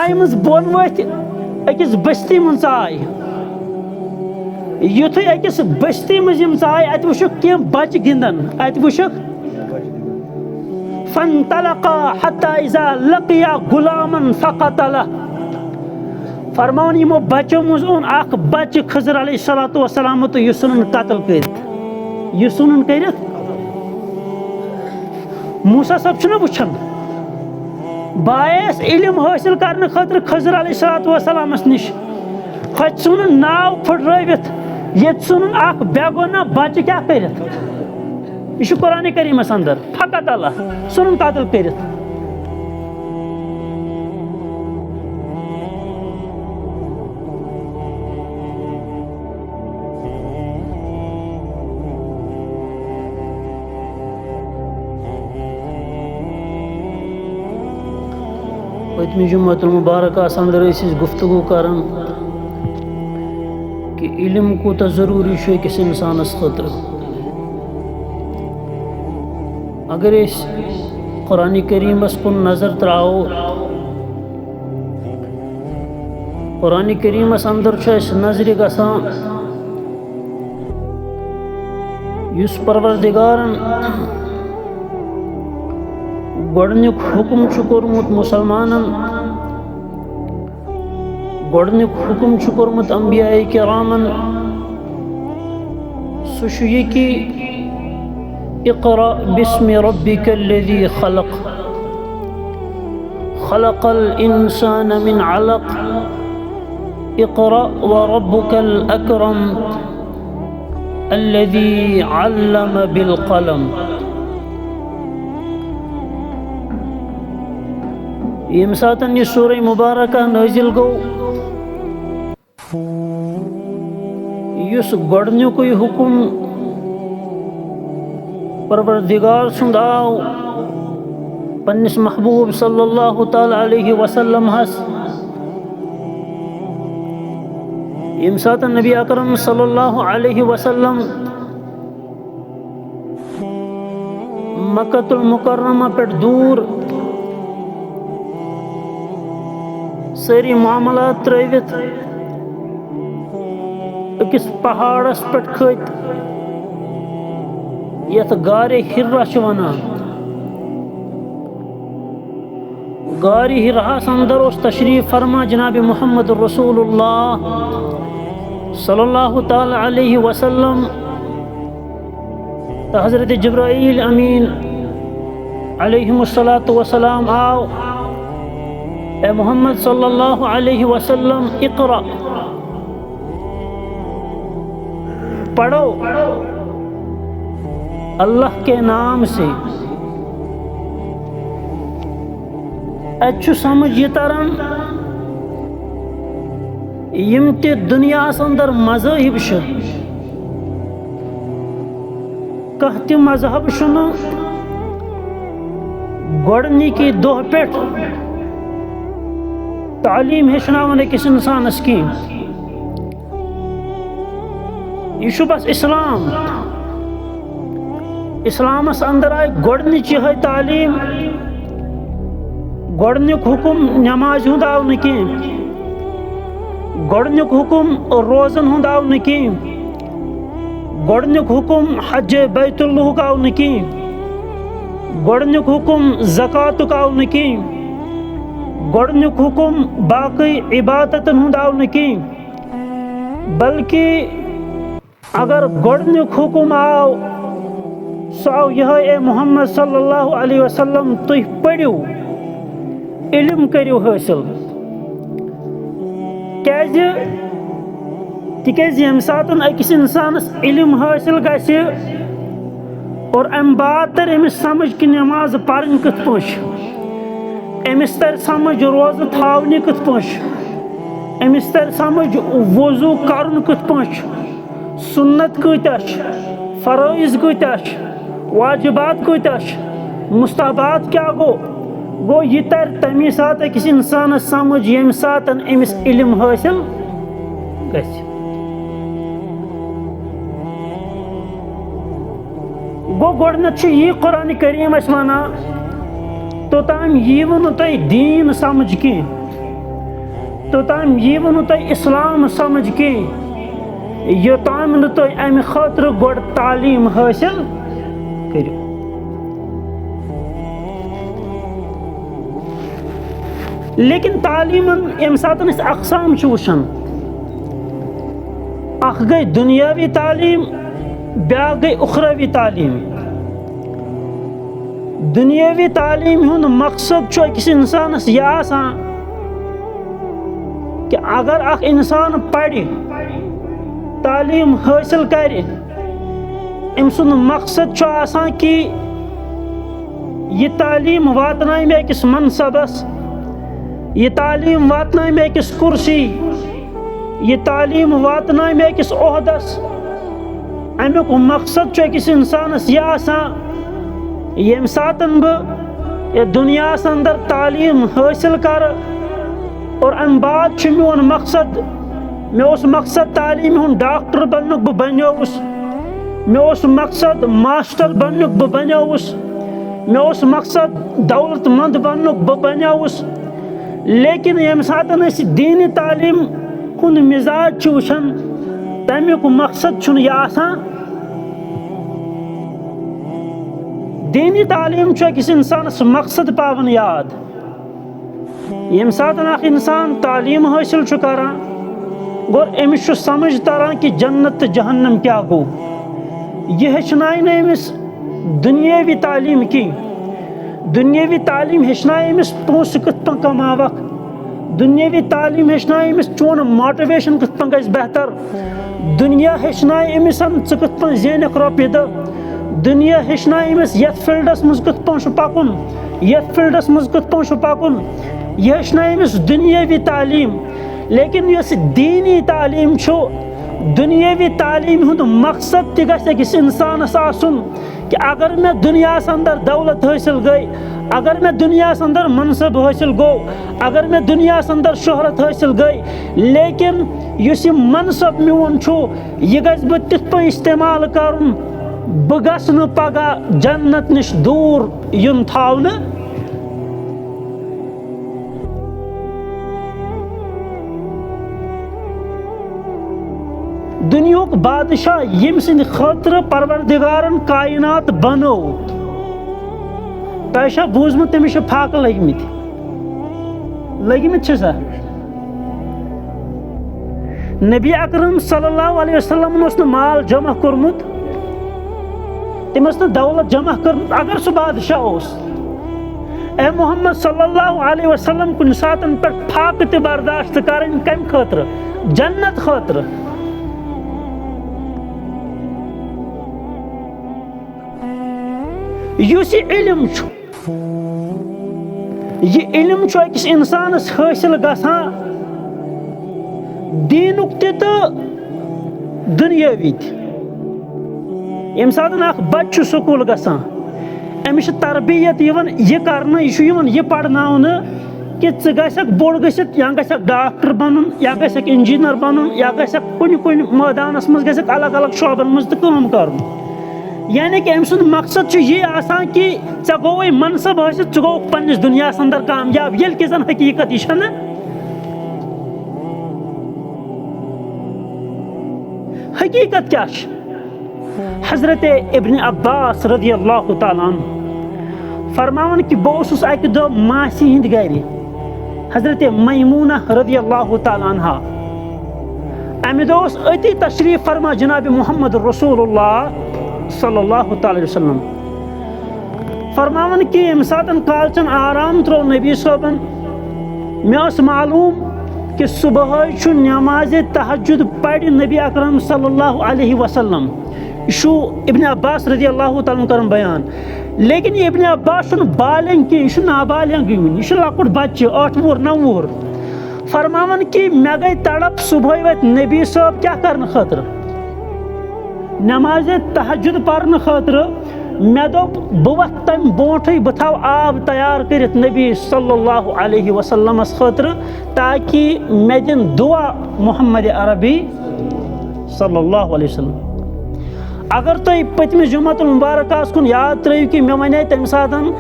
ناوِ منٛز بۄن ؤتھۍ أکِس بستی منٛز ژاے یُتھُے أکِس بستی منٛز یِم ژاے اَتہِ وٕچھُکھ کینٛہہ بچہِ گِنٛدان اَتہِ وٕچھُکھ فانطلقا حتى اذا لقيا غلاما فقتله فرماوان یِمو بچو منٛز اوٚن اکھ بچہِ خضر علیہ الصلوۃ والسلام تہٕ یہِ ژھُنُن قتل کٔرِتھ موسیٰ صٲب چھُنہ وٕچھان بایس علم حٲصِل کرنہٕ خٲطرٕ خضر علیہ الصلوۃ والسلامس نِش ہوٚتہِ ژھُنُن ناو پھٕٹرٲوِتھ ییٚتہِ ژھُنُن اکھ بے گۄناہ بچہِ کیٛاہ کٔرِتھ یہ چھُ قرآنِ کریٖمس اندر فقط اللہ ژھُنُن قتل کٔرِتھ پٔتمہِ جُمعہ المبارکس اندر ٲسۍ أسۍ گفتگو کران کہ علم کوٗتاہ ضروٗری چھُ أکِس انسانس خٲطرٕ اگر أسۍ قرآنِ کریٖمس کُن نظر تراوو قرآنِ کریٖمس اندر چھُ اَسہِ نظرِ گژھان یُس پروردگارن گۄڈنیُک حُکم چھُ کوٚرمُت مُسلمانن گۄڈنیُک حُکم چھُ کوٚرمُت انبیاء کرامن سُہ چھُ یہِ کہِ اقرأ بسم ربك الذي خلق خلق الإنسان من علق اقرأ وربك الأكرم الذي علم بالقلم ییٚمہِ ساتہٕ یہِ سورہ مُبارکہ نٲزِل گوٚو یُس گۄڈنیُکُے حُکم پروردگار سُنٛد آو پننِس محبوٗب صلی اللہ تعالیٰ علیہ وسلم ہس ییٚمہِ ساتہٕ نبی اکرم صلی اللہ علیہ وسلم مکۃ المکرمہ پٮ۪ٹھ دوٗر سٲری معاملات ترٲوِتھ أکِس پہاڑس پٮ۪ٹھ کھٔتۍ یتھ غارِ حِرا چھِ ونان غارِ حِراہس اندر اوس تشریٖف فرما جناب محمد رسول اللہ صلی اللہ تعالیٰ علیہ وسلم تہٕ حضرت جبرائیل امین علیہم الصلاۃ والسلام آو اے محمد صلی اللہ علیہ وسلم اقرأ پڑھو اللہ کے نام سے اَتہِ چھُ سمجھ یہِ تران یِم تہِ دُنیاہس اندر مذٲہب چھِ کانٛہہ تہِ مذہب چھُنہٕ گۄڈنِکی دۄہ پٮ۪ٹھ تعلیٖم ہیٚچھناوان أکِس انسانس کینٛہہ یہِ چھُ بس اسلام اسلامس اندر آیہِ گۄڈنِچ یِہے تعلیٖم گۄڈنیُک حُکم نٮ۪مازِ ہُنٛد آو نہٕ کینٛہہ گۄڈنیُک حُکم روزن ہُنٛد آو نہٕ کینٛہہ گۄڈنیُک حُکم حجِ بیت اللہُک آو نہٕ کینٛہہ گۄڈنیُک حُکم زکاتُک آو نہٕ کینٛہہ گۄڈنیُک حُکم باقٕے عبادتن ہُنٛد آو نہٕ کینٛہہ بلکہِ اگر گۄڈنیُک حُکم آو سُہ آو یِہے اے محمد صلی اللہ علیہ وسلم تُہۍ پٔرِو علم کٔرِو حٲصِل تِکیٛازِ ییٚمہِ ساتہٕ أکِس اِنسانس علم حٲصِل گژھِ اور امہِ بعد تر أمِس سمجھ کہِ نٮ۪ماز پرٕنۍ کِتھ پٲٹھۍ چھِ أمِس تر سمجھ روزٕ تھاونہِ کِتھ پٲٹھۍ چھِ أمِس تر سمجھ وضوٗ کرُن کِتھ پٲٹھۍ چھُ سُنت کۭتیاہ چھِ فرٲیض کۭتیاہ چھِ واجبات کۭتیاہ چھِ مستحبات کیٛاہ گوٚو یہِ تر تمی ساتہٕ أکِس انسانس سمجھ ییٚمہِ ساتہٕ أمِس علم حٲصِل گژھِ گوٚو گۄڈنٮ۪تھ چھُ یی قرآنِ کریٖم اَسہِ ونان توٚتام ییٖوٕ نہٕ تۄہہِ دیٖن سمجھ کینٛہہ توتام یہ تھی اسلام سمجھ کی یوتام نہ تھی امہ خاطر گوڑ تعلیم حاصل کرو. لیکن تعلیم یم ساتن اس اقسام وچھان اخ گئی دنیاوی تعلیم بیاکھ گئی اخروی تعلیم. دنیاوی تعلیم ہند مقصد اکس انسانس یہ آسان کہ اگر اخ انسان پڑھ تعلیم حاصل کر ام سند مقصد آسان کہ یہ تعلیم واتنائے میں اکس منصبس، یہ تعلیم واتنائے میں اکس کرسی، یہ تعلیم واتنائے میں اکس عہدس. امیک مقصد اکس انسانس یہ آسان یم ساتن بہ دنیا اندر تعلیم حاصل کر اور ام بعد میون مقصد مے مقصد تعلیم ہند ڈاکٹر بنک بہ بنیوس، مے مقصد ماسٹر بنک بہ بنیوس، مے مقصد دولت مند بنک بہ بنیوس. لیکن یم ساتن اس دینی تعلیم ہند مزاج وچھان تمیک مقصد یہ آسان. دینی تعلیم اکس انسانس مقصد پاون یاد. یم ساتن اخ انسان تعلیم حاصل کران گور امس سمجھ تران کہ جنت تو جہنم کیا گو. یہ ہچنائے نا امس دنیاوی تعلیم کی. دنیاوی تعلیم ہچنائے امس پونسہ کت پن کماوک. دنیاوی تعلیم ہچنائے امس چون موٹیویشن کت پن گژھِ بہتر. دنیا ہچنائے امس ژٕ کت پن زینکھ رۄپیہِ دہ. دنیا ہچنائے امس یتھ فیلڈس مز کت پن پکن، یتھ فیلڈس مز کت پن پکن. یہ ہچنائے امس دنیاوی تعلیم. لیکن اس دینی تعلیم دنیاوی تعلیم ہند مقصد تہ گژھِ أکِس انسانس آسن کہ اگر میں دنیا اندر دولت حاصل گئی، اگر میں دنیا اندر منصب حاصل گو، اگر میں دنیا اندر شہرت حاصل گئی، لیکن اس منصب میون یہ گژھِ بہ تتھ پٲٹھۍ استعمال کرن بہ گژھٕ نہٕ پگہہ جنت نش دور یُن تھاونہٕ. دنیاک بادشاہ یم سند خاطر پروردگارن کائنات بنو تہ بوزمت تمس پھاکہ لگمت سا. نبی اکرم صلی اللہ علیہ وسلم اس مال جمع کورمت، تم دولت جمع کرمت. اگر سہ بادشاہ اس اے محمد صلی اللہ علیہ وسلم کن ساتن پہ پھاکہ تہ برداشت کرن کم خاطر؟ جنت خاطر. یس علم یہ علم اکس انسانس حاصل گژھان دینک تہ دنیاوی تہ. یم ساتن اخ بچہ سکول گژھان امس تربیت یہ کرنا، یہ پڑھناؤن کہ ژٕ گژھکھ بوڑ گژھتھ یا گژھکھ ڈاکٹر بنن یا گژھکھ انجینئر بنن یا گژھکھ کن میدانس مز گژھکھ الگ الگ شعبن مز تہ کٲم کرن. یعنی کہ ام سند مقصد یہ آسان کہ ژے گوے منصب حاصل، ژٕ گوکھ پننس دنیا اندر کامیاب، ییٚلہِ کہ زن حقیقت یہ چھنہ. حقیقت کیا چھ؟ حضرت ابن عباس رضی اللہ تعالیٰ عنہ فرماون کہ بہ اوسُس اکہ دۄہ ماسی ہند گرِ، حضرت میمونہ رضی اللہ تعالیٰ عنہ. امہ دۄہ اوس أتی تشریف فرما جناب محمد رسول اللہ صلی اللہ تعالی وسلم. فرماون کہ یم ساتن کالچن آرام ترو نبی صٲبن مے اوس معلوم کہ صبح نماز تہجد پڑھ نبی اکرم صلی اللہ علیہ وسلم. یہ ابن عباس رضی اللہ تعالیٰ کرن بیان. لیکن یہ ابن عباس بالنگ کی، یہ نابالغ یہ لکٹ بچہ 8 وُہُر 9 وُہُر. فرماون کہ مے گئی تڑپ صبح وت نبی صٲب کیا کرنے خاطر؟ نماز تہجد پرنے خاطر. مے دوپ بہ وتھ تم برونٹھے بہ تھاو آب تیار کرت نبی صلی اللہ علیہ وسلم خاطر تاکہ مے دن دعا محمد عربی صلی اللہ علیہ وسلم. اگر تھی پتمس جمعۃ المبارک کن یاد ترو کہ مے ونے تمہ ساتن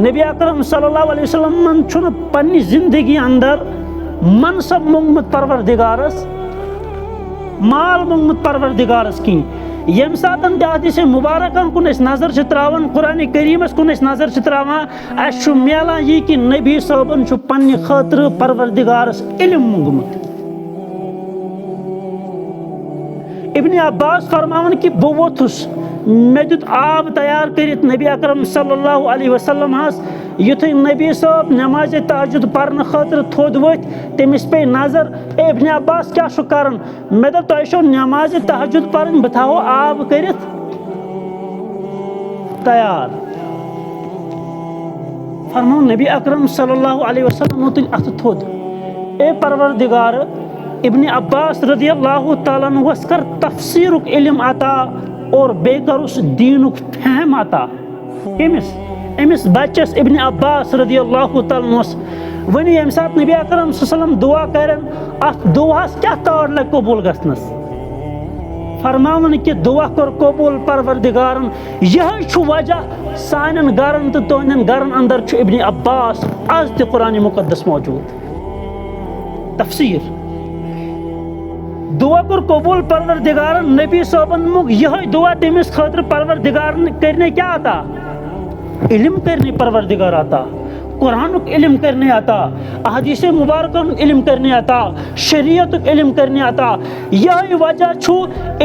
نبی اکرم صلی اللہ علیہ وسلم پنہ زندگی اندر منصب مونگمت پروردگارس مال مونگمت پروردگارس کی یم ساتن تہ حدیث مبارکن کن اس نظر تراوان قرآن کریمس کن اس نظر تراوان اس میلان یہ کہ نبی صاحبن پنہ خاطر پروردگارس علم مونگمت. ابن عباس فرماون کہ بہ ووتھس مے دیت آب تیار کرت نبی اکرم صلی اللہ علیہ وسلم ہس یتھے نبی صاحب نماز تہجد پرن خاطر تھود ورتھ تمس پے نظر اے ابن عباس کیا چھو کرن مے دپ تۄہہِ چھو نماز تہجد پرن بہ تھاوو آب کرت تیار. فرمو نبی اکرم صلی اللہ علیہ وسلم تل اتھ تھود اے پروردگار ابن عباس رضی اللہ تعالیٰ عنہ کر تفسیرک علم عطا اور بے کر اس دینک فہم عطا. امس بچس ابن عباس رضی اللہ تعالیٰ عنہ ون یم سات نبی اکرم صلی اللہ علیہ وسلم دعا کرن ات دعاس کیا طور لگ قبول گژھنس فرماون کہ دعا کر قبول پروردگارن یہ چھو وجہ سانن گرن تو تہندین گرن اندر چھو ابن عباس آز تہ قرآن مقدس موجود. تفسیر دعا کر قبول پروردگارن نبی صاحبن مگ یہ دعا تمس خاطر پروردگارن کرنے کیا آتا علم کرنے پروردگار آتا قرآنک علم کرنے آتا احادیث مبارکن علم کرنے آتا شریعتک علم کرنے آتا. یہ وجہ چھو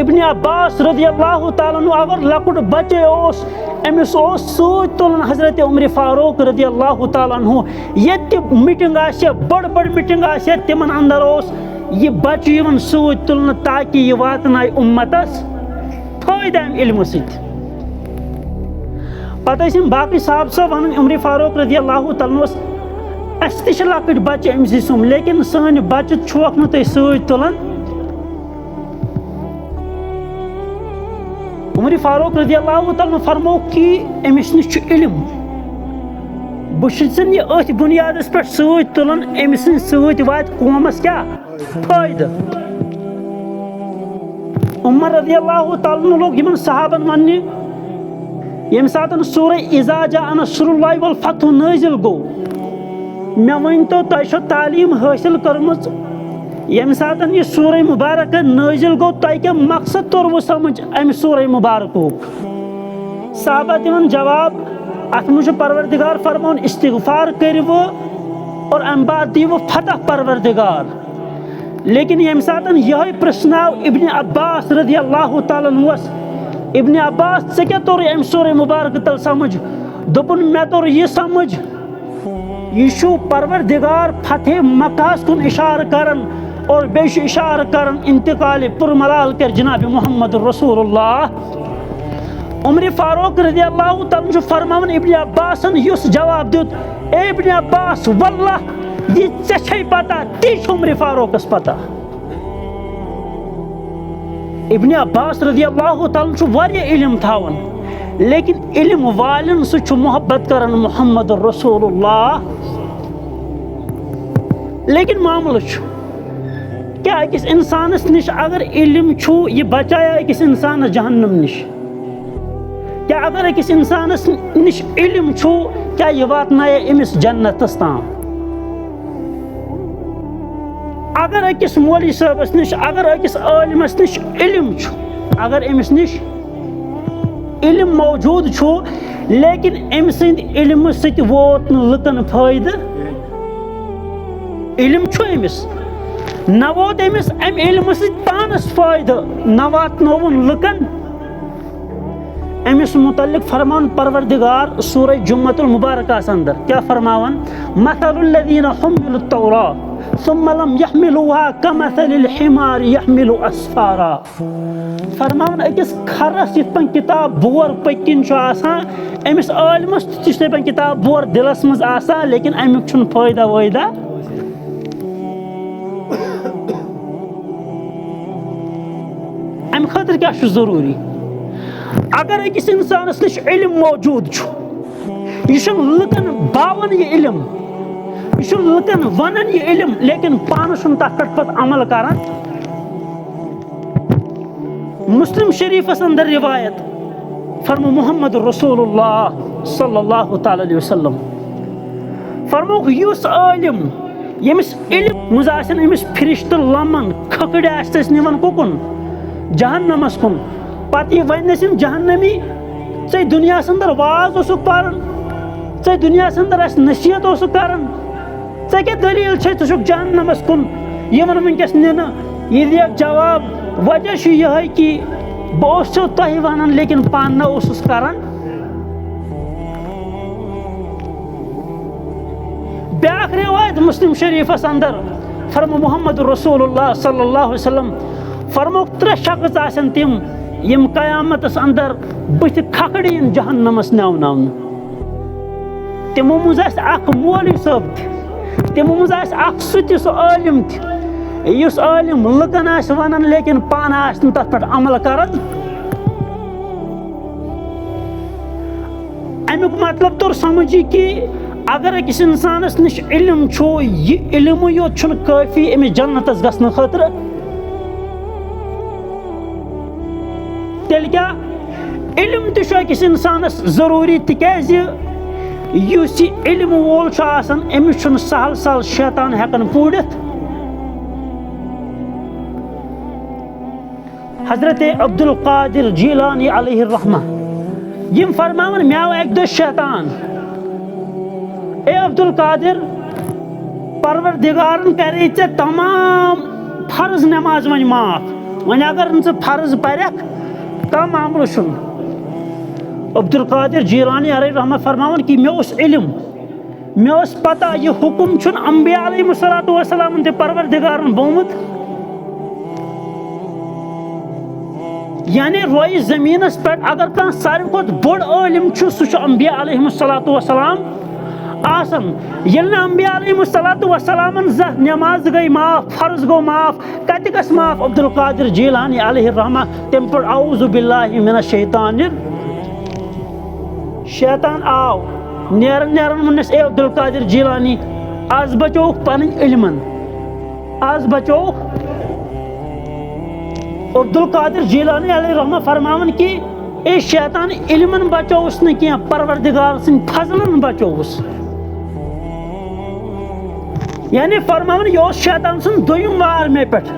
ابن عباس رضی اللہ تعالیٰ عنہ اگر لکٹ بچے اوس امس اوس سوت تلن حضرت عمر فاروق رضی اللہ تعالیٰ عنہ یہ میٹنگ آسے بڑ بڑ میٹنگ آسے تمن اندر اوس یہ بچہ یون سوت تلن تاکہ یہ واتنائے امتس فائدہ علم ست. پتہ ٲسۍ باقی صاحب صاحب ونان عمر فاروق رضی اللہ تعالیٰ عنہ اس تہ لکٹ بچہ امسی سم لیکن سان بچہ چھوک نہ تُہۍ سۭتۍ تُلان. عمر فاروق رضی اللہ تعالیٰ عنہ فرمو کہ امس نش چھُ علم بہ چھُسن یہ أتھۍ بنیادس پٮ۪ٹھ سۭتۍ تُلان أمۍ سٕنٛدۍ سۭتۍ واتہِ قومس کیٛاہ فٲیدٕ. عمر رضی اللہ تعالیٰ عنہ لوگ یمن صحابن وننہِ یم ساتن سورہ اذا جاء نصر اللہ والفتح نازل گو مے ونتو تۄہہِ چھو تعلیم حٲصل کٔرمٕژ یم ساتن یہ سورہ مبارکہ نازل گو تۄہہِ کیٛاہ مقصد توٚروٕ سمجھ امہِ سورہ مبارکُک. صحابہ دِوان جواب اتھ منٛز چھُ پروردگار فرماون استغفار کٔرِو اور امہِ بعد دیٖوٕ فتح پروردگار. لیکن یم ساتن یہ پرژھناو ابن عباس رضی اللہ تعالیٰ عنہس ابن عباس ژےٚ کیٛاہ توٚر امہِ سورہ مبارکہ تل سمجھ دوٚپُن مےٚ توٚر یہ سمجھ یہ چھُ پروردگار فتح مکہس کُن اشارہ کران اور بیٚیہِ چھُ اشارہ کران انتقال پُرملال کر جناب محمد رسول اللہ. عمر فاروق رضی اللہ تعالیٰ چھُ فرماوان ابن عباسن یُس جواب دیُت اے ابن عباس واللہ یہ ژےٚ چھے پتہ تی چھُ عمر فاروقس پتہ. ابن عباس رضی اللہ تعالیٰ چھُ واریاہ علم تھاوان لیکن علم والن سۭتۍ چھُ محبت کران محمد رسول اللہ. لیکن معاملہ چھُ کیا أکِس انسانس نش اگر علم چھُ یہ بچایا أکِس انسانس جہنم نش. کیا اگر أکِس انسانس نش علم چھُ کیا یہ واتنایا أمس جنتس تام. اگر أکِس مولوی صٲبس نش اگر أکِس عالمس نش علم چھُ اگر أمس نش علم موجود چھُ لیکن أمۍ سٕنٛدِ علمہٕ سۭتۍ ووت نہٕ لُکن فٲیدٕ علم چھُ أمس نہ ووت أمس امہِ علمہٕ سۭتۍ پانس فٲیدٕ نہ واتنووُن لُکن. امس متعلق فرمان پروردگار سورہ جمعۃ المبارکہ اندر کیا فرماون مثل الذین حملوا التوراۃ ثم لم يحملوها كمثل الحمار يحمل اسفارا. فرماون أکِس کھرس یِتھ پٲٹھۍ کتاب بور پٔکِنۍ چھُ آسان أمس عالمس تہِ چھُ یِتھٕے پٲٹھۍ کتاب بور دلس منٛز آسان لیکن امیُک چھُنہٕ فٲیدہ وٲیدہ. امہِ خٲطرٕ کیٛاہ چھُ ضروٗری اگر أکِس انسانس نش علم موجود چھُ یہ چھُنہٕ لُکن باون یہ علم یہ چھُنہٕ لُکن ونان یہ علم لیکن پانس چھُنہٕ تتھ پٮ۪ٹھ پتہٕ عمل کران. مسلم شریفس اندر روایت فرمو محمد رسول اللہ صلی اللہ تعالیٰ علیہ وسلم فرموک یُس عالم یمس علم مز آسن امس فرشتہ لمن کھکڑ آس نوان کُکُن جہنمس کُن پتہٕ یہ ونس یم جہنمی ژے دنیا اندر واز اوسُکھ پران ژے دنیا اندر اس نصیحت اوسُکھ کران ژے کیا دلیل چھے ژٕ چھُکھ جہنمس کُن یِوان ونکس نِنہٕ یہ دیکھ جواب وجہ چھُ یہے کہ بہٕ اوسو تۄہہِ ونان لیکن پانہٕ نہ اوسُس کران بیاکھ روایت مسلم شریفس اندر فرمو محمد رسول اللہ صلی اللہ علیہ وسلم فرمو 3 شخص آسن تم یم قیامتس اندر بُتھِ کھکھڑین جہنمس نوناون تمو مز اخ مولوی صٲب تہِ تمو مز اخ سُہ تہِ سُہ عالم تہِ یُس عالم لُکن آسہِ ونان لیکن پانہٕ آسہِ نہٕ تتھ پٮ۪ٹھ عمل کران امیُک مطلب توٚر سمجھی کہ اگر أکِس انسانس نش علم چھُ یہ علمٕے یوت چھُنہٕ کٲفی أمِس جنتس گژھنہٕ خٲطرٕ تیٚلہِ کیٛاہ علم تہِ چھُ أکِس انسانس ضروٗری تِکیٛازِ یُس یہِ علم وول چھُ آسان أمِس چھُنہٕ سہل سہل شیطان ہٮ۪کان پوٗرِتھ حضرت عبدالقادر جیلانی علیہ الرحمہ یم فرماون مےٚ آو اکہِ دۄہ شیطان اے عبدالقادر پروردگارن کرے ژےٚ تمام فرض نماز وۄنۍ معاف وۄنۍ اگر نہٕ ژٕ فرض پرکھ کانٛہہ معاملہٕ چھُنہٕ عبدالقادر جیلانی علیہ الرحمہ فرماون کہ مےٚ اوس علم مےٚ اوس پتہ یہِ حکم چھُنہٕ انبیاء علیہ الصلوٰۃ والسلامن تہِ پروردگارن بومُت یعنی رویہِ زٔمیٖنس پٮ۪ٹھ اگر کانٛہہ ساروی کھۄتہٕ بوٚڑ عٲلِم چھُ سُہ چھُ انبیاء علیہ الصلوٰۃ والسلام آسان ییٚلہِ نہٕ انبیاء علیہ الصلوٰۃ والسلامن زانٛہہ نٮ۪ماز گٔے معاف فرض گوٚو معاف کتہِ گژھِ معاف عبدالقادر جیلانی علیہ الرحمہ تمہِ پٮ۪ٹھ اعوذ باللہ من الشیطان شیطان آو نیران نیران ووٚننس اے عبدالقادر جیلانی آز بچووُکھ پنٕنۍ علمن آز بچووُکھ عبدالقادر جیلانی علیہ الرحمہ فرماون کہ اے شیطان علمن بچووُس نہٕ کینٛہہ پروردگار سٕنٛدۍ فضلن بچووُس یعنی فرماون یہِ اوس شیطان سُنٛد دوٚیِم وار مےٚ پٮ۪ٹھ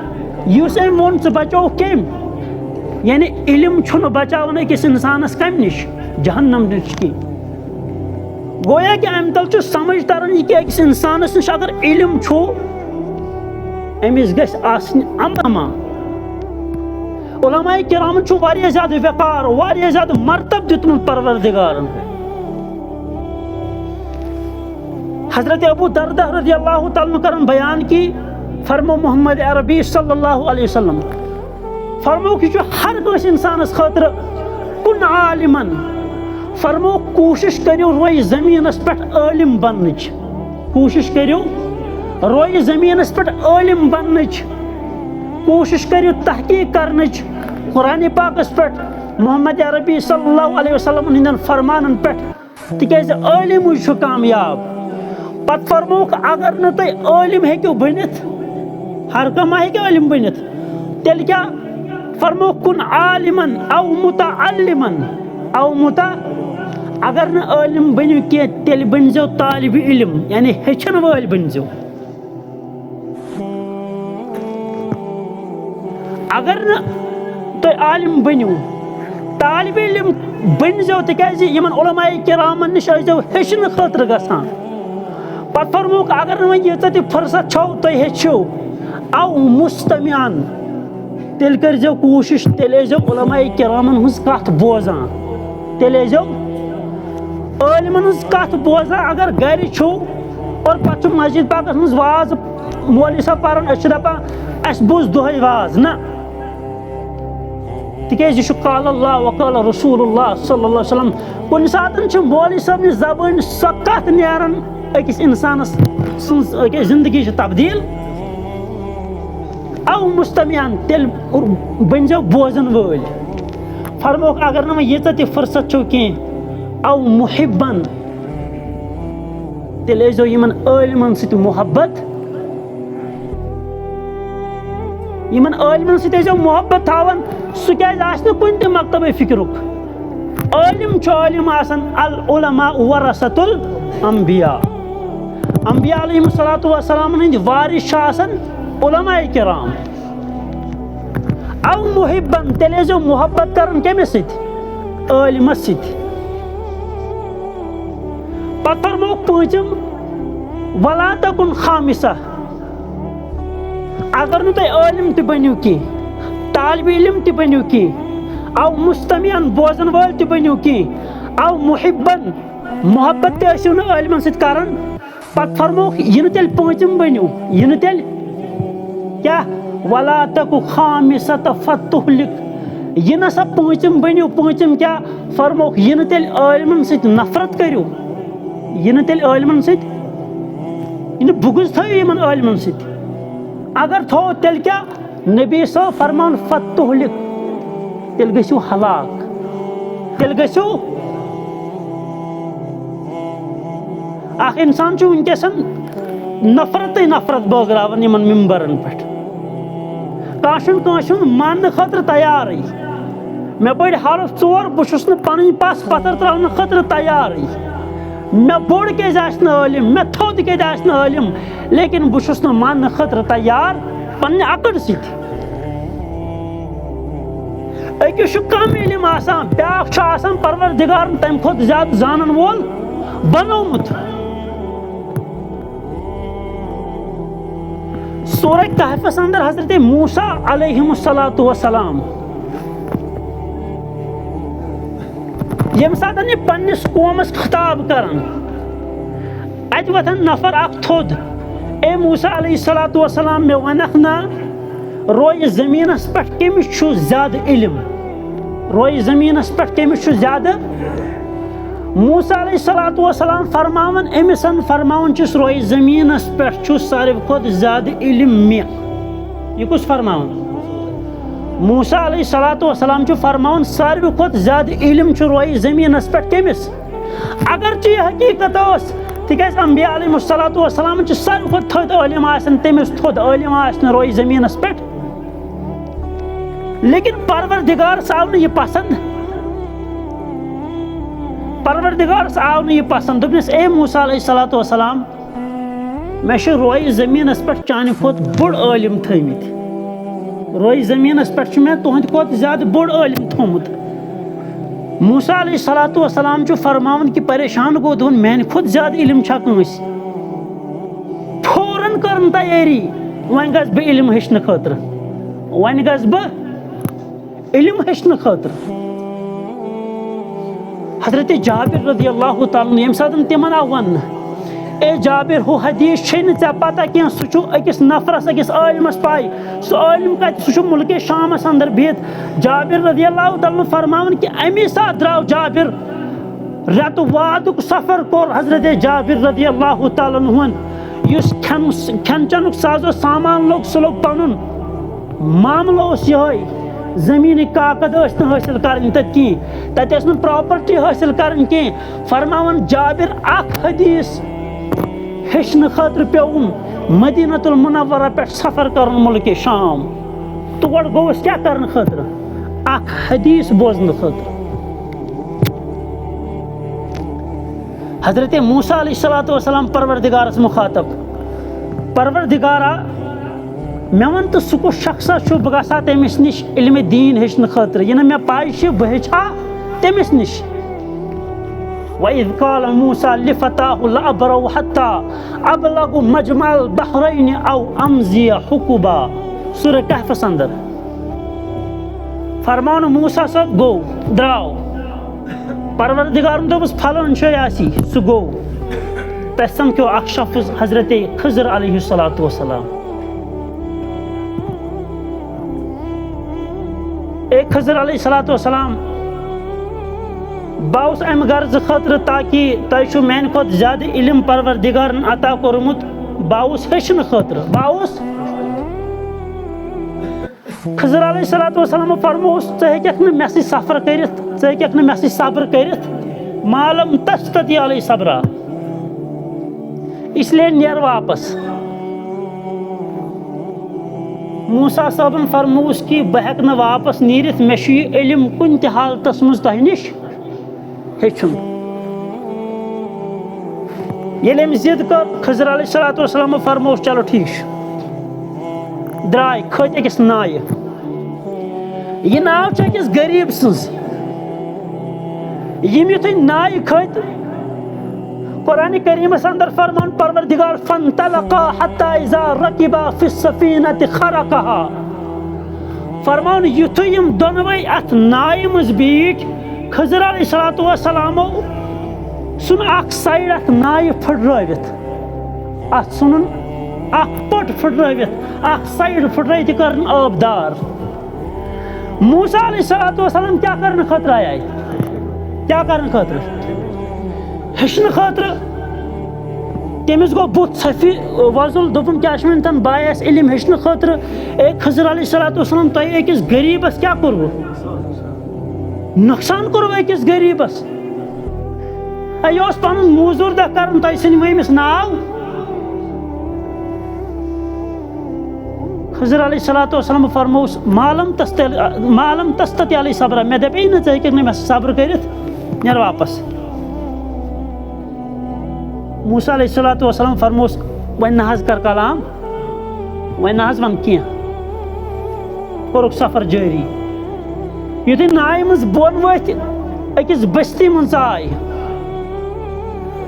یُس أمۍ ووٚن ژٕ بچووُکھ کٔمۍ یعنی علم چھُنہٕ بچاوان أکِس انسانس کمہِ نِش جہنم نِش کینٛہہ گویا کہ امہِ تل چھُ سمجھ تران یہِ کہ أکِس انسانس نِش اگر علم چھُ أمِس گژھِ آسٕنۍ عمل علماء کرامن چھُ واریاہ زیادٕ وقار واریاہ زیادٕ مرتب دیُتمُت پروردگارن حضرت ابو دردہ رضی اللہ تعالیٰ کرن بیان کہ فرمو محمد عربی صلی اللہ علیہ وسلم فرمو کہ ہر کٲنٛسہِ انسانس خٲطرٕ کُن عالمن فرمو کوٗشش کٔرِو رویہِ زٔمیٖنس پٮ۪ٹھ عٲلِم بننٕچ کوٗشش کٔرِو رویہِ زٔمیٖنس پٮ۪ٹھ عٲلِم بننٕچ کوٗشش کٔرِو تحقیٖق کرنٕچ قرآنِ پاکس پٮ۪ٹھ محمد عربی صلی اللہ علیہ وسلم ہٕنٛدٮ۪ن فرمانن پٮ۪ٹھ تِکیٛازِ عٲلِمٕے چھُ کامیاب پتہٕ فرمووُکھ اگر نہٕ تُہۍ عٲلِم ہیٚکِو بٔنِتھ ہر کانٛہہ ما ہیٚکہِ عٲلِم بٔنِتھ تیٚلہِ کیٛاہ فرمووُکھ کُن عالِمن او مُتعلِمن او اگر نہٕ عٲلِم بٔنِو کینٛہہ تیٚلہِ بٔنۍزیو طالبِ علم یعنی ہیٚچھن وٲلۍ بٔنۍزیو اگر نہٕ تُہۍ عالِم بٔنِو طالبِ علم بٔنۍزیو تِکیٛازِ یِمن علماء کرامن نِش ٲسۍزیو ہیٚچھنہٕ خٲطرٕ گژھان پتہٕ فرمووُکھ اگر نہٕ وۄنۍ ییٖژاہ تہِ فٕرصت چھو تُہۍ ہیٚچھِو او مستمعن تیٚلہِ کٔرۍزیو کوٗشش تیٚلہِ ٲسۍزیو علماء کرامن ہٕنٛز کتھ بوزان تیٚلہِ ٲسۍزیو عٲلمن ہٕنٛز کتھ بوزان اگر گرِ چھُو اور پتہٕ چھُ مسجد پاکس منٛز واز مولوی صٲب پران أسۍ چھِ دپان اسہِ بوٗز دۄہے واز نہ تِکیٛازِ یہِ چھُ قال اللہ وقال رسول اللہ صلی اللہ علیہ وسلم کُنہِ ساتہٕ چھِ مولوی صٲبنہِ زبٲنۍ سۄ کتھ نیران أکِس انسانس سٕنٛز أکِس زندگی چھِ تبدیٖل او مستمعن تیٚلہِ بٔنۍزیو بوزن وٲلۍ فرمووُکھ اگر نہٕ وۄنۍ ییٖژاہ تہِ فٕرصت چھو کینٛہہ او محبن تیٚلہِ ٲسۍزیو یِمن عٲلمن سۭتۍ محبت یِمن عٲلمن سۭتۍ ٲسۍزیو محبت تھاوان سُہ کیٛازِ آسہِ نہٕ کُنہِ تہِ مکتبے فِکرُک عٲلم چھُ عٲلم آسان العلماء ورثۃ الانبیاء انبیاء علیہم الصلوۃ والسلام ہٕنٛدۍ وارث چھِ آسان علماء کرام. او محبن تیٚلہِ ٲسۍزیو محبت کران کٔمِس سۭتۍ؟ عٲلمس سۭتۍ. پتہٕ فرمووُکھ پوٗنٛژِم ولا تکن خامسہ اگر نہٕ تُہۍ عٲلم تہِ بٔنِو کینٛہہ طالبِ علم تہِ بٔنِو کینٛہہ او مستمعن بوزن وٲلۍ تہِ بٔنِو کینٛہہ او محبن محبت تہِ ٲسِو نہٕ عٲلمن سۭتۍ کران. پتہٕ فرمووُکھ یہِ نہٕ تیٚلہِ پوٗنٛژِم بٔنِو یہِ نہٕ تیٚلہِ کیٛاہ ولا تکو خامسۃ فتہلک یہِ نہ سا پوٗنٛژِم بٔنِو. پوٗنٛژِم کیٛاہ فرمووُکھ یہِ نہٕ تیٚلہِ عٲلمن سۭتۍ نفرت کٔرِو یہِ نہٕ تیٚلہِ عٲلمن سۭتۍ یہِ نہٕ بُغض تھٲیِو یِمن عٲلمن سۭتۍ. اگر تھوٚو تیٚلہِ کیٛاہ نبی صٲب فرماوان فتہلک تیٚلہِ گٔژھِو ہلاک تیٚلہِ گٔژھِو. اکھ انسان چھُ وٕنکیٚسن نفرتٕے نفرت بٲگراوان یِمن ممبرن پٮ۪ٹھ. کانٛہہ چھُنہٕ کٲنٛسہِ ہُنٛد ماننہٕ خٲطرٕ تیارٕے. مےٚ پٔرۍ حرف 4 بہٕ چھُس نہٕ پنٕنۍ پس پتھر تراونہٕ خٲطرٕ تیارٕے. مےٚ بوٚڑ کیازِ آسہِ نہٕ عٲلم مےٚ تھوٚد کیازِ آسہِ نہٕ عٲلم لیکن بہٕ چھُس نہٕ ماننہٕ خٲطرٕ تیار پننہِ اکڑ سۭتۍ. أکِس چھُ کم علم آسان بیٛاکھ چھُ آسان پروردگارن تمہِ کھۄتہٕ زیادٕ زانن وول بنومُت. سورہ کہفس اندر حضرت موسیٰ علیہم الصلوۃ والسلام ییٚمہِ ساتہٕ یہِ پننِس قومس خطاب کران اتہِ وۄتھان نفر اکھ تھوٚد اے موسیٰ علیہ الصلوۃ والسلام مےٚ ونکھ نا رویہِ زٔمیٖنس پٮ۪ٹھ کٔمِس چھُ زیادٕ علم رویہِ زٔمیٖنس پٮ۪ٹھ کٔمِس چھُ زیادٕ. موسیٰ علیہ الصلوۃ والسلام فرماوان أمِس فرماوان چھُس رویہِ زٔمیٖنس پٮ۪ٹھ چھُ ساروی کھۄتہٕ زیادٕ علم مےٚ. یہِ کُس فرماوان؟ موسیٰ علیہ الصلوۃ والسلام چھُ فرماوان ساروی کھۄتہٕ زیادٕ علم چھُ رویہِ زٔمیٖنس پٮ۪ٹھ کٔمِس. اگرچہِ یہِ حقیٖقت ٲس تِکیٛازِ انبیاء علیہم الصلوۃ والسلام چھِ ساروی کھۄتہٕ تھوٚد عٲلم آسان تٔمِس تھوٚد عٲلم آسہِ نہٕ رویہِ زٔمیٖنس پٮ۪ٹھ لیکن پروردگارس آو نہٕ یہِ پسنٛد. پروردگارس آو نہٕ یہِ پسنٛد دوٚپنس اے موسیٰ علیہ الصلوۃ والسلام مےٚ چھِ رویہِ زٔمیٖنس پٮ۪ٹھ چانہِ کھۄتہٕ بوٚڑ عٲلم تھٲمٕتۍ. رویہِ زٔمیٖنس پٮ۪ٹھ چھُ مےٚ تُہنٛدِ کھۄتہٕ زیادٕ بوٚڑ عٲلم تھوٚمُت. موسیٰ علیہ الصلوۃ والسلام چھُ فرماوان کہِ پریشان گوٚو دوٚپُن میانہِ کھۄتہٕ زیادٕ علم چھا کٲنٛسہِ. فوراً کٔرٕن تیٲری وۄنۍ گژھٕ بہٕ علم ہیٚچھنہٕ خٲطرٕ وۄنۍ گژھٕ بہٕ علم ہیٚچھنہٕ خٲطرٕ. حضرت جابر رضی اللہ تعالیٰ ییٚمہِ ساتہٕ تِمن آو وننہٕ اے جابر ہُہ حدیث چھے نہٕ ژےٚ پتہ کینٛہہ سُہ چھُ أکِس نفرس أکِس عٲلمس پاے سُہ عٲلم کتہِ سُہ چھُ مُلکہِ شامس اندر بِہِتھ. جابر رضی اللہ تعالیٰ فرماون کہِ امی ساتہٕ درٛاو جابر رٮ۪تہٕ وادُک سفر کوٚر حضرت جابر رضی اللہ تعالیٰ ہُن یُس کھٮ۪ن چٮ۪نُک سازو سامان لوٚگ سُہ لوٚگ پنُن. معاملہٕ اوس یِہوے زٔمیٖنٕکۍ کاکد ٲسۍ نہٕ حٲصِل کرٕنۍ تتہِ کینٛہہ تتہِ ٲس نہٕ پراپرٹی حٲصِل کرٕنۍ کینٛہہ. فرماوان جابر اکھ حدیث ہیٚچھنہٕ خٲطرٕ پیوٚوُم مدینۃ المنورہ پٮ۪ٹھ سفر کرُن مُلکہِ شام. تور گوٚوُس کیٛاہ کرنہٕ خٲطرٕ اکھ حدیث بوزنہٕ خٲطرٕ. حضرت موسیٰ علیہ الصلوۃ والسلام پروردگارس مخاطب پروردگارا مےٚ وَن تہٕ سُہ کُس شخصا چھُ بہٕ گژھٕ ہا تٔمِس نِش علمِ دیٖن ہیٚچھنہٕ خٲطرٕ یہِ نہٕ مےٚ پاے چھِ بہٕ ہیٚچھِ ہا تٔمِس نِش. وَإِذْ قَالَ مُوسَىٰ لِفَتَاهُ لَأَبْرَحُ حَتَّىٰ أَبْلُغَ مَجْمَعَ الْبَحْرَيْنِ أَوْ أَمْضِيَ حُقُبًا. سورہ کہفس اندر فرماوان موسیٰ صٲب گوٚو درٛاو پروردگارن دوٚپُس پھلٲنۍ جاے آسی سُہ گوٚو. تَتہِ سمکھیو اکھ شخص حضرت خضر علیہ الصلوۃ والسلام. اے خضر علیہ الصلوۃ والسلام بہٕ آوُس امہِ غرضہٕ خٲطرٕ تاکہِ تۄہہِ چھُو میانہِ کھۄتہٕ زیادٕ علم پروردگارن عطا کوٚرمُت بہٕ آوُس ہیٚچھنہٕ خٲطرٕ بہٕ آوُس. خضر علیہ الصلوۃ والسلام فرمووُس ژٕ ہیٚککھ نہٕ مےٚ سۭتۍ سفر کٔرِتھ ژٕ ہیٚککھ نہٕ مےٚ سۭتۍ صبر کٔرِتھ ما لم تستطع علیہ صبرا اس لیے نیر واپس. موسیٰ صٲبن فرمووُس کہِ بہٕ ہٮ۪کہٕ نہٕ واپس نیٖرِتھ مےٚ چھُ یہِ علم کُنہِ تہِ حالتس منٛز تۄہہِ نِش ہیٚچھُن. ییٚلہِ أمۍ ضِد کٔر خضر علیہ الصلوۃ والسلام فرمووُس چلو ٹھیٖک چھُ درٛاے کھٔتۍ أکِس نایہِ یہِ ناو چھِ أکِس غریٖب سٕنٛز یِم یُتھُے نایہِ کھٔتۍ قرآنِ کریٖمَس اندر فرمان پروردگار فانطلقا حتی اذا رکبا فی السفینۃ خرقہا فرمان یُتھُے یِم دۄنوَے اَتھ نایہِ منٛز بیٖٹھۍ خضر علیہ الصلوۃ والسلامو ژھُن اکھ سایڈ اَتھ نایہِ پھٕٹرٲوِتھ اَتھ ژھُنُن اکھ پٔٹ پھٕٹرٲوِتھ اکھ سایڈ پھٕٹرٲوِتھ یہِ کٔرٕن آبدار موسیٰ علیہ الصلوۃ والسلام کیٛاہ کرنہٕ خٲطرٕ آیے کیٛاہ کرنہٕ خٲطرٕ ہیٚچھنہٕ خٲطرٕ تٔمِس گوٚو بُتھ ژھپہِ وۄزُل دوٚپُن کیٛاہ چھِ وَنان بہٕ آیس علم ہیٚچھنہٕ خٲطرٕ اے خضر علیہ الصلوۃ والسلام تۄہہِ أکِس غریٖبَس کیٛاہ کوٚروٕ نۄقصان کوٚروٕ أکِس غریٖبَس یہِ اوس پَنُن موزوٗر دۄہ کَرُن تۄہہِ ژھٕنوٕ أمِس ناو خضر علیہ الصلوۃ والسلام فرمووُس مالم تستطع علیہ صبرا مےٚ دَپے نہٕ ژٕ ہیٚککھ نہٕ مےٚ صبر کٔرِتھ نیر واپس موسیٰ علیہ الصلوۃ والسلام فرمووُس وۄنۍ نہ حظ کر کلام وۄنۍ نہ حظ وَن کینٛہہ کوٚرُکھ سفر جٲری یُتھُے نایہِ منٛز بۄن ؤتھۍ أکِس بستی منٛز ژاے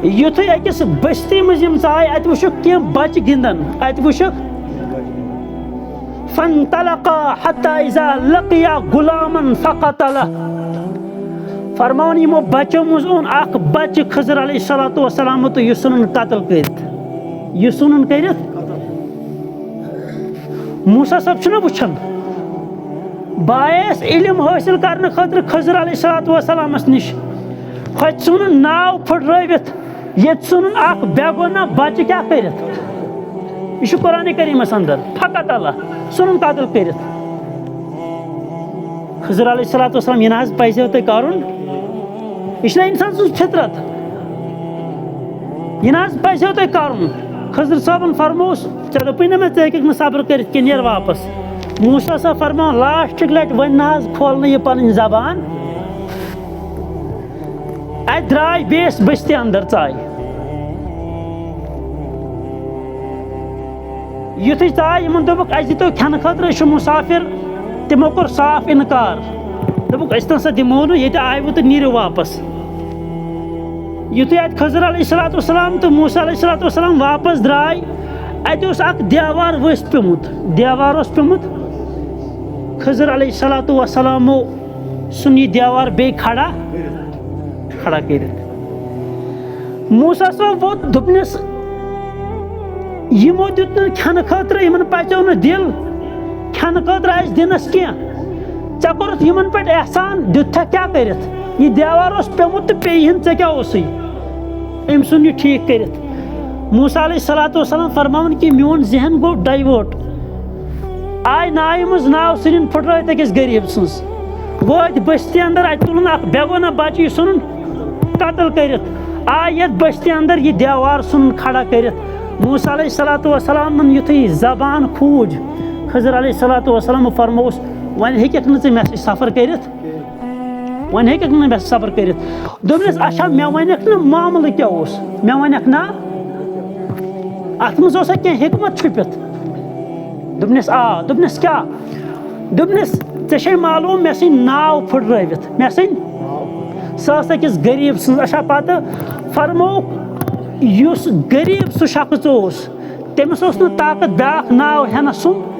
یُتھُے أکِس بستی منٛز یِم ژاے اَتہِ وٕچھُکھ کینٛہہ بچہِ گِنٛدان اَتہِ وٕچھُکھ فانطلقا حتی اذا لقیا غلامن فقتلہ فرمان یِمو بچو منٛز اوٚن اکھ بچہِ خضر علیہ الصلوۃ والسلام تہٕ یہِ ژھُنُن قتل کٔرِتھ موسیٰ صٲب چھُنہ وٕچھان بہٕ آیس علم حٲصِل کرنہٕ خٲطرٕ خضر علیہ الصلوۃ والسلامس نِش ہوٚتہِ ژھُنُن ناو پھٕٹرٲوِتھ ییٚتہِ ژھُنُن اکھ بے گۄناہ بچہِ کیٛاہ کٔرِتھ یہِ چھُ قرآنِ کریٖمس اندر فقتلہ ژھُنُن قتل کٔرِتھ خضر علیہ الصلوۃ والسلام یہِ نہ حظ پزیو تۄہہِ کرُن یہِ چھُنہ اِنسان سٕنٛز فطرت یہِ نہ حظ پزیو تۄہہِ کرُن خضر صٲبن فرمووُس ژےٚ دوٚپُے نہ مےٚ ژٕ ہیٚککھ نہٕ صبر کٔرِتھ کینٛہہ نیر واپس موسیٰ صٲب فرماوان لاسٹٕکۍ لٹہِ وۄنۍ نہ حظ کھولنہٕ یہِ پنٕنۍ زبان اَتہِ درٛاے بیٚیِس بستی اندر ژاے یُتھُے ژاے یِمن دوٚپُکھ اَسہِ دِتو کھٮ۪نہٕ خٲطرٕ أسۍ چھِ مُسافِر تِمو کوٚر صاف اِنکار دوٚپُکھ أسۍ نسا دِمو نہٕ ییٚتہِ آیوٕ تہٕ نیٖرِو واپس یُتھُے اَتہِ خضر علیہ الصلوۃ والسلام تہٕ موسیٰ علیہ الصلوۃ والسلام واپس درٛاے اَتہِ اوس اکھ دیوار ؤسۍ پیوٚمُت دیوار اوس پیوٚمُت خضر علیہ الصلوۃ والسلامو ژھُن یہِ دیوار بیٚیہِ کھڑا کٔرِتھ موسیٰ صٲب ووت دوٚپنَس یِمو دیُت نہٕ کھٮ۪نہٕ خٲطرٕ یِمن پژیو نہٕ دِل کھٮ۪نہٕ خٲطرٕ آسہِ دِنس کینٛہہ ژےٚ کوٚرُتھ یِمن پٮ۪ٹھ احسان دیُتتھکھ کیٛاہ کٔرِتھ یہِ دیوار اوس پیوٚمُت تہٕ پیٚیہِ ہن ژےٚ کیٛاہ اوسُے أمۍ ژھُن یہِ ٹھیٖک کٔرِتھ موسیٰ علیہ الصلوۃ والسلام فرماوان کہِ میون ذہن گوٚو ڈایوٲٹ آے نایہِ منٛز ناو ژھٕنِن پھٕٹرٲوِتھ أکِس غریٖب سٕنٛز وٲتۍ بستی اندر اَتہِ تُلُن اکھ بے گۄناہ بچہِ یہِ ژھُنُن قتل کٔرِتھ آے یتھ بستی اندر یہِ دیوار ژھُنُن کھڑا کٔرِتھ موسیٰ علیہ الصلوۃ والسلامن یُتھُے زبان کھوٗج خضر علیہ الصلوۃ والسلام فرمووُس وۄنۍ ہیٚککھ نہٕ ژٕ مےٚ سۭتۍ سفر کٔرِتھ دوٚپنَس اچھا مےٚ وَنٮ۪کھ نہٕ معاملہٕ کیٛاہ اوس مےٚ وَنٮ۪کھ نا اَتھ منٛز اوسا کینٛہہ حِکمت چھُپِتھ دوٚپنَس آ دوٚپنَس کیٛاہ دوٚپنَس ژےٚ چھے معلوٗم مےٚ ژھٕنۍ ناو پھٕٹرٲوِتھ سۄ ٲس أکِس غریٖب سٕنٛز اچھا پتہٕ فرمووُکھ یُس غریٖب سُہ شخص اوس تٔمِس اوس نہٕ طاقت بیٛاکھ ناو ہٮ۪نس سُنٛد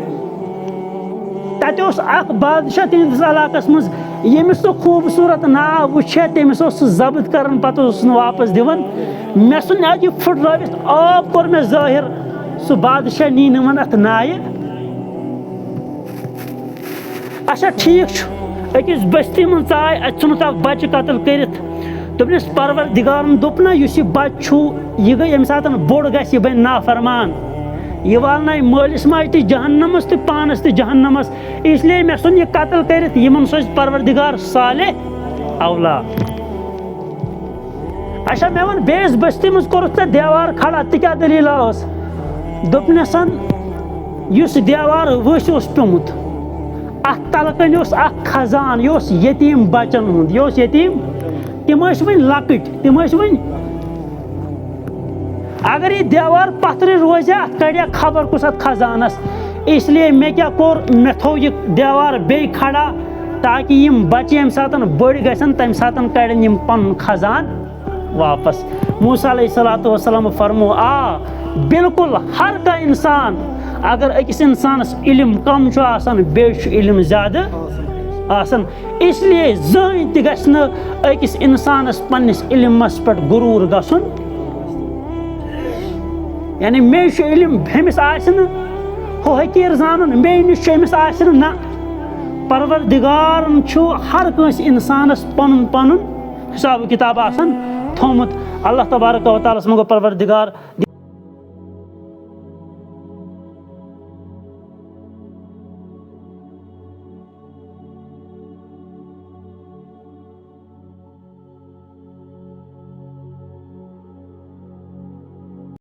تَتہِ اوس اکھ بادشاہ تِہنٛدِس علاقس منٛز ییٚمِس سُہ خوٗبصوٗرت ناو وٕچھِ ہا تٔمِس اوس سُہ ضبط کران پتہٕ اوس نہٕ واپس دِوان مےٚ ژھُن اَتہِ یہِ پھٕٹرٲوِتھ آب کوٚر مےٚ ظٲہِر سُہ بادشاہ نی نہٕ وۄنۍ اَتھ نایہِ اچھا ٹھیٖک چھُ أکِس بستی منٛز ژاے اَتہِ ژھُنُتھ اکھ بچہِ قتل کٔرِتھ دوٚپنَس پروردِگارن دوٚپ نہ یُس یہِ بچہِ چھُ یہِ گٔے ییٚمہِ ساتہٕ بوٚڑ گژھِ یہِ بنہِ نافرمان یہِ والنایہِ مٲلِس ماجہِ تہِ جہنمس تہٕ پانس تہِ جہنمس اسلیے مےٚ ژھُن یہِ قتل کٔرِتھ یِمن سوزِ پروردِگار صالح اولاد اچھا مےٚ وَن بیٚیِس بستی منٛز کوٚرُتھ ژےٚ دیوار کھڑا تہِ کیٛاہ دٔلیٖلا ٲس دوٚپنَس یُس دیوار ؤسۍ اوس پیوٚمُت اَتھ تلہٕ کَنۍ اوس اکھ خزان یہِ اوس یتیٖم بچن ہُنٛد یہِ اوس یتیٖم تِم ٲسۍ وۄنۍ لۄکٕٹۍ اگر یہ دیوار پتھر روزِ ات کڑیا خبر کس ات خزانس، اس لیے مے کیا کور مے تھو یہ دیوار بی کھڑا تاکہ یم بچہ یم ساتن بڑ گژھن تم ساتن کڑن یم پن خزان واپس۔ موسیٰ علیہ الصلوۃ والسلام فرمو بالکل ہر کا انسان اگر اکس انسانس علم کم چھُ آسان بیٚیہِ چھُ علم زیادٕ آسان، اس لیے زٕہٕنۍ تہِ گژھِ نہٕ أکِس اِنسانس پننِس علمس پٮ۪ٹھ غروٗر گژھُن، یعنی مے چھُ علم ہُمِس آسہِ نہٕ ہُہ حقیٖر زانُن مے نِش چھُ أمِس آسہِ نہٕ، نہ پروردگارن چھُ ہر کٲنٛسہِ اِنسانس پنُن پنُن حساب کتاب آسان تھومُت۔ اللہ تبارک و تعالیٰ ہس منٛز گوٚو پروردگار